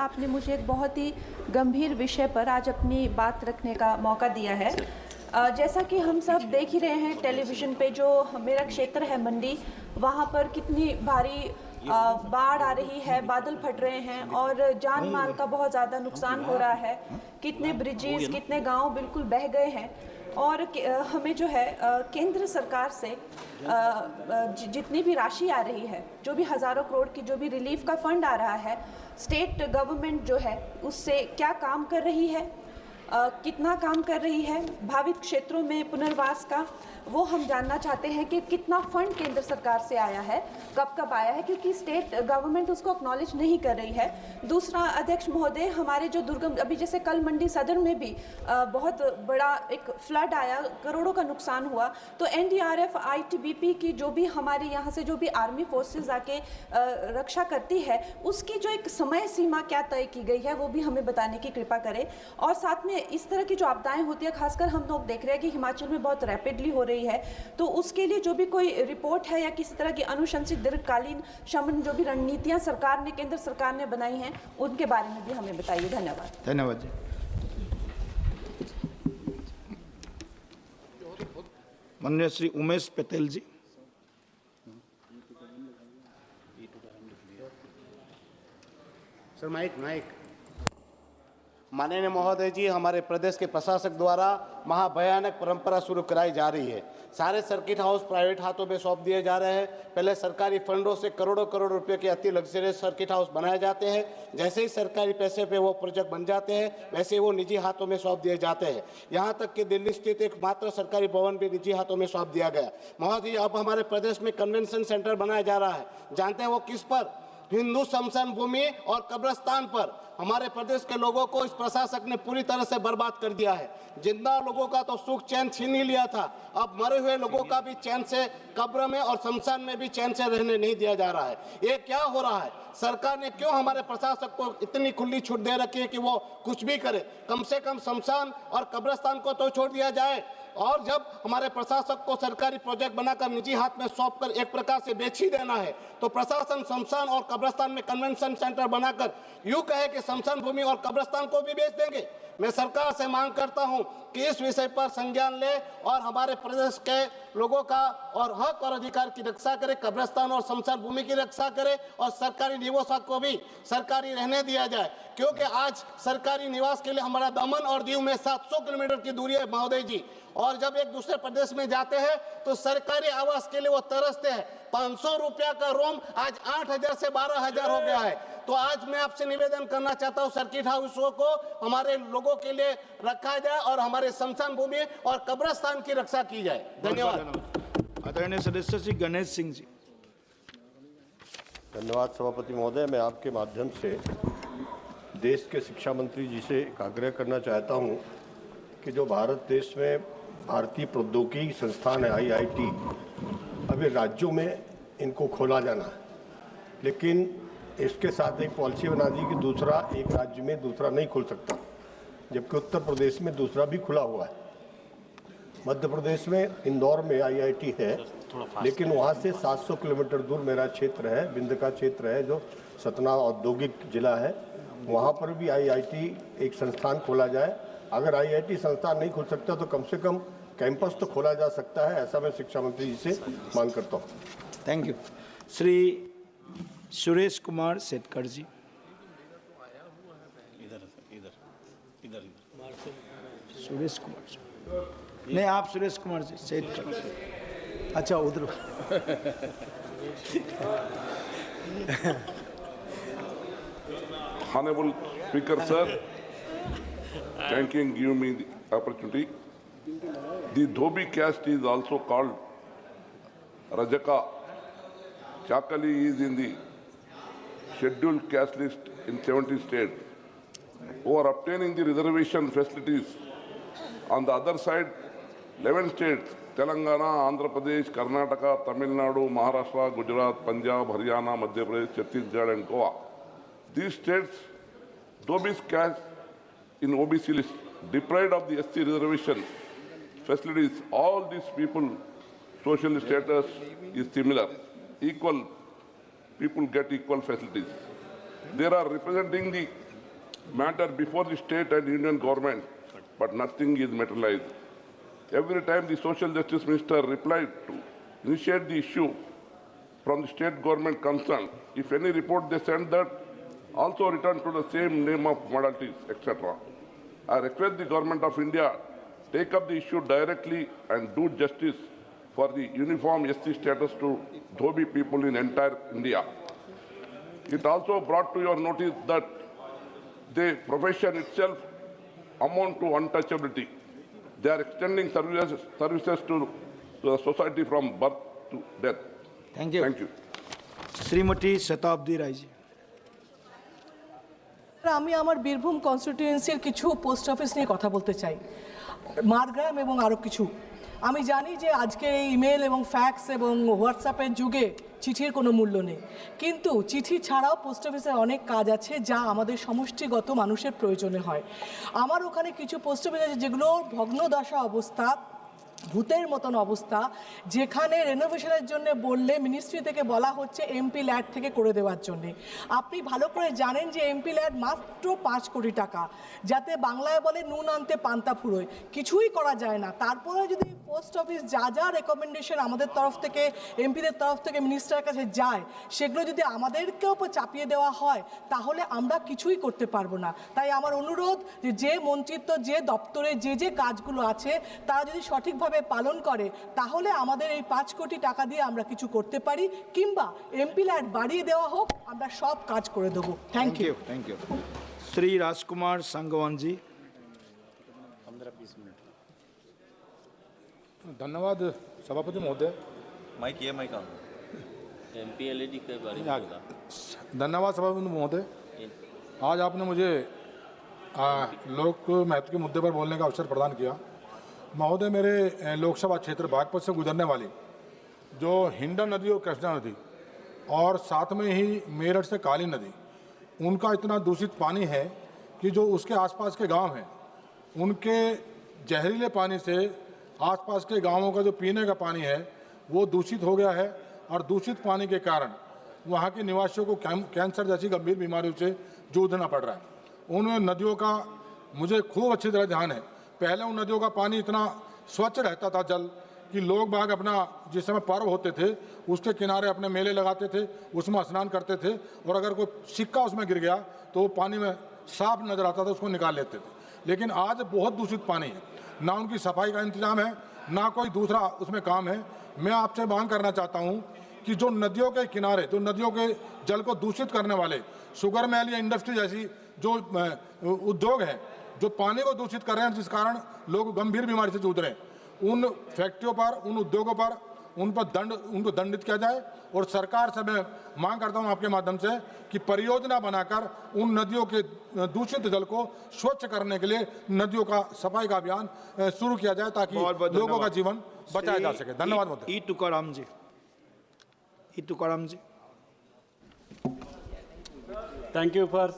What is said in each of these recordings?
आपने मुझे एक बहुत ही गंभीर विषय पर आज अपनी बात रखने का मौका दिया है। जैसा कि हम सब देख ही रहे हैं टेलीविज़न पे, जो मेरा क्षेत्र है मंडी, वहाँ पर कितनी भारी बाढ़ आ रही है, बादल फट रहे हैं और जान माल का बहुत ज़्यादा नुकसान हो रहा है। कितने ब्रिजेस, कितने गांव बिल्कुल बह गए हैं। और हमें जो है केंद्र सरकार से जितनी भी राशि आ रही है, जो भी हज़ारों करोड़ की जो भी रिलीफ का फंड आ रहा है, स्टेट गवर्नमेंट जो है उससे क्या काम कर रही है, कितना काम कर रही है भावित क्षेत्रों में पुनर्वास का, वो हम जानना चाहते हैं कि कितना फंड केंद्र सरकार से आया है, कब कब आया है, क्योंकि स्टेट गवर्नमेंट उसको एक्नॉलेज नहीं कर रही है। दूसरा, अध्यक्ष महोदय, हमारे जो दुर्गम, अभी जैसे कल मंडी सदर में भी बहुत बड़ा एक फ्लड आया, करोड़ों का नुकसान हुआ, तो एनडीआरएफ, आईटीबीपी की जो भी हमारे यहाँ से जो भी आर्मी फोर्सेज आके रक्षा करती है, उसकी जो एक समय सीमा क्या तय की गई है वो भी हमें बताने की कृपा करें। और साथ में इस तरह की जो आपदाएं होती है, खासकर हम लोग देख रहे हैं कि हिमाचल में बहुत रैपिडली हो रही है, तो उसके लिए जो भी कोई रिपोर्ट है या किसी तरह की अनुशंसित दीर्घकालीन शमन जो भी रणनीतियां सरकार ने, केंद्र सरकार ने बनाई हैं, उनके बारे में भी हमें बताइए। धन्यवाद। धन्यवाद जी। माननीय श्री उमेश पटेल जी। Sir mic. माननीय महोदय जी, हमारे प्रदेश के प्रशासक द्वारा महाभयानक परंपरा शुरू कराई जा रही है। सारे सर्किट हाउस प्राइवेट हाथों में सौंप दिए जा रहे हैं। पहले सरकारी फंडों से करोड़ों करोड़ रुपए के अति लग्जरियस सर्किट हाउस बनाए जाते हैं। जैसे ही सरकारी पैसे पे वो प्रोजेक्ट बन जाते हैं, वैसे ही वो निजी हाथों में सौंप दिए जाते हैं। यहाँ तक कि दिल्ली स्थित एक मात्र सरकारी भवन भी निजी हाथों में सौंप दिया गया। महोदय, अब हमारे प्रदेश में कन्वेंशन सेंटर बनाया जा रहा है। जानते हैं वो किस पर? हिंदू शमशान भूमि और कब्रिस्तान पर। हमारे प्रदेश के लोगों को इस प्रशासक ने पूरी तरह से बर्बाद कर दिया है। जिंदा लोगों का तो सुख चैन छीन ही लिया था, अब मरे हुए लोगों का भी चैन से कब्र में और शमशान में भी चैन से रहने नहीं दिया जा रहा है। ये क्या हो रहा है? सरकार ने क्यों हमारे प्रशासक को इतनी खुली छूट दे रखी है कि वो कुछ भी करे? कम से कम शमशान और कब्रिस्तान को तो छोड़ दिया जाए। और जब हमारे प्रशासक को सरकारी प्रोजेक्ट बनाकर निजी हाथ में सौंपकर एक प्रकार से बेच ही देना है, तो प्रशासन शमशान और कब्रिस्तान में कन्वेंशन सेंटर बनाकर यूं कहे कि शमशान भूमि और कब्रिस्तान को भी बेच देंगे। मैं सरकार से मांग करता हूं कि इस विषय पर संज्ञान ले और हमारे प्रदेश के लोगों का और हक और अधिकार की रक्षा करे, कब्रिस्तान और शमशान भूमि की रक्षा करे और सरकारी निवासों को भी सरकारी रहने दिया जाए। क्योंकि आज सरकारी निवास के लिए हमारा दमन और दीव में 700 किलोमीटर की दूरी है महोदय जी, और जब एक दूसरे प्रदेश में जाते हैं तो सरकारी आवास के लिए वो तरसते हैं। 500 रुपया का रूम आज 8,000 से 12,000 हो गया है। तो आज मैं आपसे निवेदन करना चाहता हूँ, सर्किट हाउसों को हमारे लोगों के लिए रखा जाए और हमारे शमशान भूमि और कब्रिस्तान की रक्षा की जाए। धन्यवाद। आदरणीय सदस्य श्री गणेश सिंह जी। धन्यवाद सभापति महोदय। मैं आपके माध्यम से देश के शिक्षा मंत्री जी से एक आग्रह करना चाहता हूं कि जो भारत देश में भारतीय प्रौद्योगिकी संस्थान है IIT, अभी राज्यों में इनको खोला जाना है, लेकिन इसके साथ एक पॉलिसी बना दी कि दूसरा एक राज्य में दूसरा नहीं खुल सकता, जबकि उत्तर प्रदेश में दूसरा भी खुला हुआ है। मध्य प्रदेश में इंदौर में IIT है, लेकिन वहाँ से 700 किलोमीटर दूर मेरा क्षेत्र है, बिंद का क्षेत्र है, जो सतना औद्योगिक जिला है, वहाँ पर भी IIT एक संस्थान खोला जाए। अगर IIT संस्थान नहीं खुल सकता तो कम से कम कैंपस तो खोला जा सकता है, ऐसा मैं शिक्षा मंत्री जी से मांग करता हूँ। Thank you. श्री सुरेश कुमार सेठकर जी। सुरेश कुमार जी, नहीं आप सुरेश कुमार जी सेठकर। अच्छा उधर। Honorable Speaker, sir, thank you and give me the opportunity. The Dhobi caste is also called Rajaka. Chakali is in the scheduled caste list in 70 states, who are obtaining the reservation facilities. On the other side, 11 states, Telangana, Andhra Pradesh, Karnataka, Tamil Nadu, Maharashtra, Gujarat, Punjab, Haryana, Madhya Pradesh, Chhattisgarh and Goa. These states, Dhobi's caste in OBC list, deprived of the SC reservation facilities. All these people, social status is similar. Equal, people get equal facilities. They are representing the matter before the state and union government, but nothing is materialized. Every time the social justice minister replied to initiate the issue from the state government concerned, if any report they send that, also return to the same name of modalities, etc. I request the government of India take up the issue directly and do justice for the uniform SC status to Dhobi people in entire India. It also brought to your notice that the profession itself amount to untouchability. They are extending services to the society from birth to death. Thank you. Thank you. Shrimati শতাব্দী রায়জি। আমি আমার বীরভূম কনস্টিটিউয়েন্সির কিছু post office নিয়ে কথা বলতে চাই, মারগ্রাম এবং আরও কিছু। আমি জানি যে আজকে এই ইমেল এবং ফ্যাক্স এবং হোয়াটসঅ্যাপের যুগে চিঠির কোনো মূল্য নেই, কিন্তু চিঠি ছাড়াও পোস্ট অফিসে অনেক কাজ আছে যা আমাদের সমষ্টিগত মানুষের প্রয়োজনে হয়। আমার ওখানে কিছু পোস্ট অফিস আছে যেগুলো ভগ্নদশা অবস্থা, ভূতের মতন অবস্থা, যেখানে রেনোভেশনের জন্য বললে মিনিস্ট্রি থেকে বলা হচ্ছে এমপি ল্যাড থেকে করে দেওয়ার জন্যে। আপনি ভালো করে জানেন যে এমপি ল্যাড মাত্র 5 কোটি টাকা, যাতে বাংলায় বলে নুন আনতে পান্তা ফুরোয়, কিছুই করা যায় না। তারপরে যদি পোস্ট অফিস যা যা রেকমেন্ডেশন আমাদের তরফ থেকে, এমপিদের তরফ থেকে মিনিস্টারের কাছে যায়, সেগুলো যদি আমাদেরকেও চাপিয়ে দেওয়া হয় তাহলে আমরা কিছুই করতে পারবো না। তাই আমার অনুরোধ যে মন্ত্রিত্ব, যে দপ্তরে যে কাজগুলো আছে তারা যদি সঠিকভাবে পালন করে তাহলে আমাদের এই 5 কোটি টাকা দিয়ে আমরা কিছু করতে পারি, কিংবা এমপি ল্যাড বাড়িয়ে দেওয়া হোক, আমরা সব কাজ করে দেবো। Thank you. Thank you. Shri Rajkumar Sangwan ji. धन्यवाद सभापति महोदय। माइक एमपी एलईडी के बारे में बता। धन्यवाद सभापति महोदय। आज आपने मुझे लोक महत्व के मुद्दे पर बोलने का अवसर प्रदान किया। महोदय, मेरे लोकसभा क्षेत्र बागपत से गुजरने वाली जो हिंडन नदी और कृष्णा नदी और साथ में ही मेरठ से काली नदी, उनका इतना दूषित पानी है कि जो उसके आसपास के गांव हैं उनके जहरीले पानी से आसपास के गांवों का जो पीने का पानी है वो दूषित हो गया है, और दूषित पानी के कारण वहाँ के निवासियों को कैंसर जैसी गंभीर बीमारियों से जूझना पड़ रहा है। उन नदियों का मुझे खूब अच्छी तरह ध्यान है। पहले उन नदियों का पानी इतना स्वच्छ रहता था जल कि लोग बाग अपना जिस समय पर्व होते थे उसके किनारे अपने मेले लगाते थे, उसमें स्नान करते थे, और अगर कोई सिक्का उसमें गिर गया तो वो पानी में साफ नजर आता था, उसको निकाल लेते थे। लेकिन आज बहुत दूषित पानी है, ना उनकी सफाई का इंतजाम है, ना कोई दूसरा उसमें काम है। मैं आपसे मांग करना चाहता हूँ कि जो नदियों के किनारे, जो नदियों के जल को दूषित करने वाले शुगर मिल या इंडस्ट्री जैसी जो उद्योग हैं जो पानी को दूषित कर रहे हैं, जिस कारण लोग गंभीर बीमारी से जूझ रहे हैं, उन फैक्ट्रियों पर, उन उद्योगों पर उनको दंडित किया जाए। और सरकार से मैं मांग करता हूं आपके माध्यम से कि परियोजना बनाकर उन नदियों के दूषित जल को स्वच्छ करने के लिए नदियों का सफाई का अभियान शुरू किया जाए ताकि लोगों का जीवन बचाया जा सके। धन्यवाद महोदय। ई तुकाराम जी। Thank you for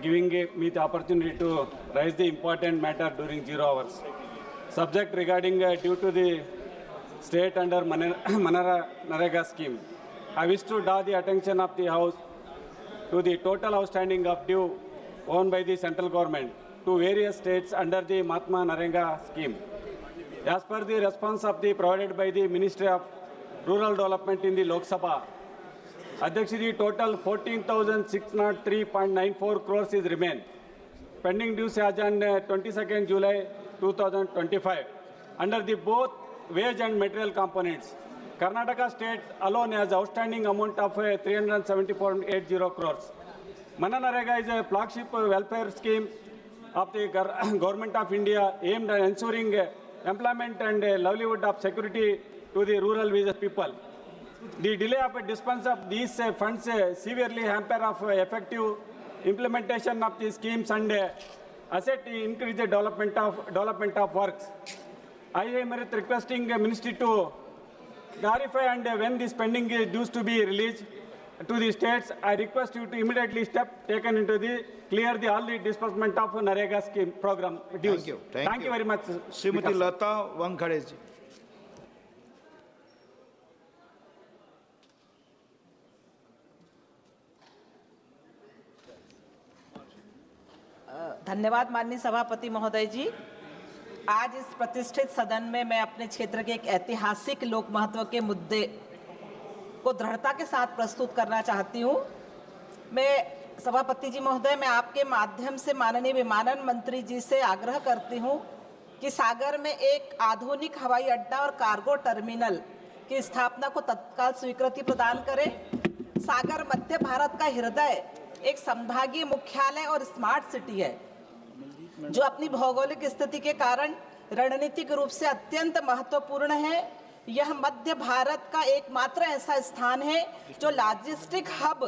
giving me the opportunity to raise the important matter during 0 hours. Subject regarding due to the state under Manara scheme. I wish to draw the attention of the House to the total outstanding of due owned by the central government to various states under the Mahatma Narendra scheme. As per the response of the provided by the Ministry of Rural Development in the Lok Sabha, Adhyakshiji, total 14,603.94 crores is remain. Pending dues as on 22nd July 2025. Under the both wage and material components, Karnataka state alone has outstanding amount of 374.80 crores. Mananarega is a flagship welfare scheme of the Government of India aimed at ensuring employment and livelihood of security to the rural village people. The delay of dispense of these funds severely hamper of effective implementation of the schemes and asset increase the development of works. I am requesting the ministry to clarify and when the spending is due to be released to the states, I request you to immediately step taken into the clear the all the disbursement of Narega scheme program dues. Thank you very much. Shrimati Lata Wankhede जी। धन्यवाद माननीय सभापति महोदय जी। आज इस प्रतिष्ठित सदन में मैं अपने क्षेत्र के एक ऐतिहासिक लोक महत्व के मुद्दे को दृढ़ता के साथ प्रस्तुत करना चाहती हूँ। मैं सभापति जी महोदय, मैं आपके माध्यम से माननीय विमानन मंत्री जी से आग्रह करती हूँ कि सागर में एक आधुनिक हवाई अड्डा और कार्गो टर्मिनल की स्थापना को तत्काल स्वीकृति प्रदान करें। सागर मध्य भारत का हृदय, एक संभागीय मुख्यालय और स्मार्ट सिटी है जो अपनी भौगोलिक स्थिति के कारण रणनीतिक रूप से अत्यंत महत्वपूर्ण है। यह मध्य भारत का एकमात्र ऐसा स्थान है जो लॉजिस्टिक हब